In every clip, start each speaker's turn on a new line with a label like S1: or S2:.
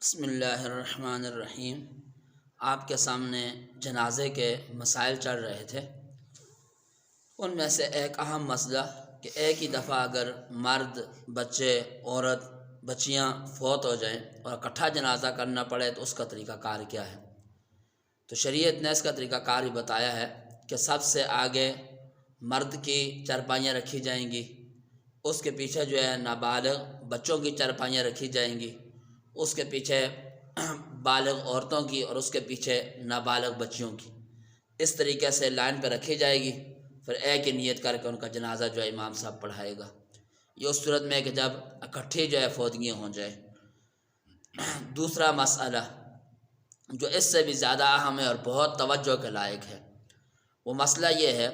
S1: بسم اللہ الرحمن الرحیم۔ آپ کے سامنے جنازے کے مسائل چل رہے تھے۔ ان میں سے ایک اہم مسئلہ کہ ایک ہی دفعہ اگر مرد، بچے، عورت، بچیاں فوت ہو جائیں اور اکٹھا جنازہ کرنا پڑے تو اس کا طریقہ کار کیا ہے؟ تو شریعت نے اس کا طریقہ کار بھی بتایا ہے کہ سب سے آگے مرد کی چارپائیاں رکھی جائیں گی، اس کے پیچھے جو ہے نابالغ بچوں کی چارپائیاں رکھی جائیں گی، اس کے پیچھے بالغ عورتوں کی اور اس کے پیچھے نابالغ بچیوں کی، اس طریقے سے لائن پہ رکھی جائے گی۔ پھر ایک ہی نیت کر کے ان کا جنازہ جو ہے امام صاحب پڑھائے گا۔ یہ اس صورت میں کہ جب اکٹھی جو ہے فوتگیاں ہو جائے۔ دوسرا مسئلہ جو اس سے بھی زیادہ اہم ہے اور بہت توجہ کے لائق ہے، وہ مسئلہ یہ ہے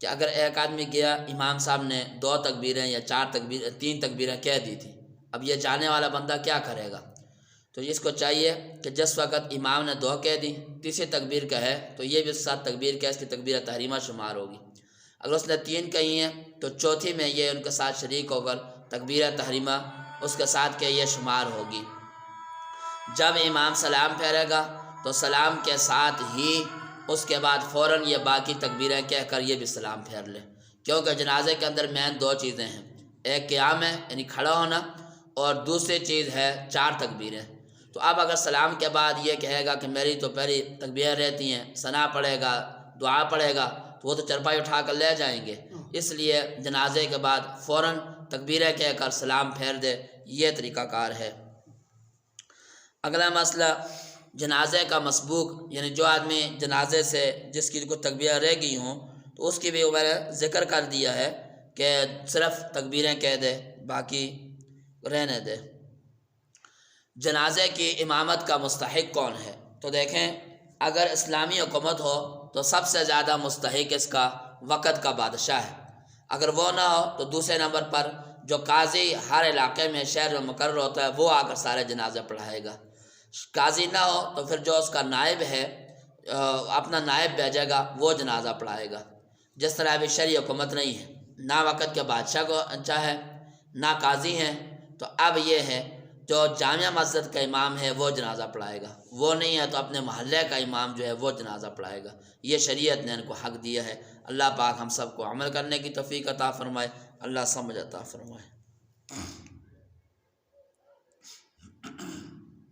S1: کہ اگر ایک آدمی گیا، امام صاحب نے 2 تکبیریں یا 3 تکبیریں کہہ دی تھی، اب یہ جانے والا بندہ کیا کرے گا؟ تو اس کو چاہیے کہ جس وقت امام نے 2 کہہ دی، تیسری تکبیر کہے تو یہ بھی اس ساتھ تکبیر کہ اس کی تکبیر تحریمہ شمار ہوگی۔ اگر اس نے 3 کہی ہیں تو چوتھی میں یہ ان کے ساتھ شریک ہو کر تکبیر تحریمہ اس کے ساتھ کہ یہ شمار ہوگی۔ جب امام سلام پھیرے گا تو سلام کے ساتھ ہی اس کے بعد فوراً یہ باقی تکبیریں کہہ کر یہ بھی سلام پھیر لے، کیونکہ جنازے کے اندر مین 2 چیزیں ہیں، ایک قیام ہے یعنی کھڑا ہونا، اور دوسری چیز ہے 4 تکبیریں۔ تو اب اگر سلام کے بعد یہ کہے گا کہ میری تو پہلی تکبیریں رہتی ہیں، ثنا پڑھے گا، دعا پڑھے گا، تو وہ تو چرپائی اٹھا کر لے جائیں گے، اس لیے جنازے کے بعد فوراً تکبیریں کہہ کر سلام پھیر دے، یہ طریقہ کار ہے۔ اگلا مسئلہ جنازے کا مسبوق، یعنی جو آدمی جنازے سے جس کی کوئی تکبیریں رہ گئی ہوں تو اس کی بھی میں نے ذکر کر دیا ہے کہ صرف تکبیریں کہہ دے، باقی رہنے دے۔ جنازے کی امامت کا مستحق کون ہے؟ تو دیکھیں، اگر اسلامی حکومت ہو تو سب سے زیادہ مستحق اس کا وقت کا بادشاہ ہے۔ اگر وہ نہ ہو تو دوسرے نمبر پر جو قاضی ہر علاقے میں شہر میں مقرر ہوتا ہے وہ آ کر سارے جنازے پڑھائے گا۔ قاضی نہ ہو تو پھر جو اس کا نائب ہے اپنا نائب بھیجے گا، وہ جنازہ پڑھائے گا۔ جس طرح ابھی شرعی حکومت نہیں ہے، نہ وقت کے بادشاہ کو چاہے نہ قاضی ہیں، تو اب یہ ہے جو جامع مسجد کا امام ہے وہ جنازہ پڑھائے گا، وہ نہیں ہے تو اپنے محلے کا امام جو ہے وہ جنازہ پڑھائے گا۔ یہ شریعت نے ان کو حق دیا ہے۔ اللہ پاک ہم سب کو عمل کرنے کی توفیق عطا فرمائے، اللہ سمجھ عطا فرمائے۔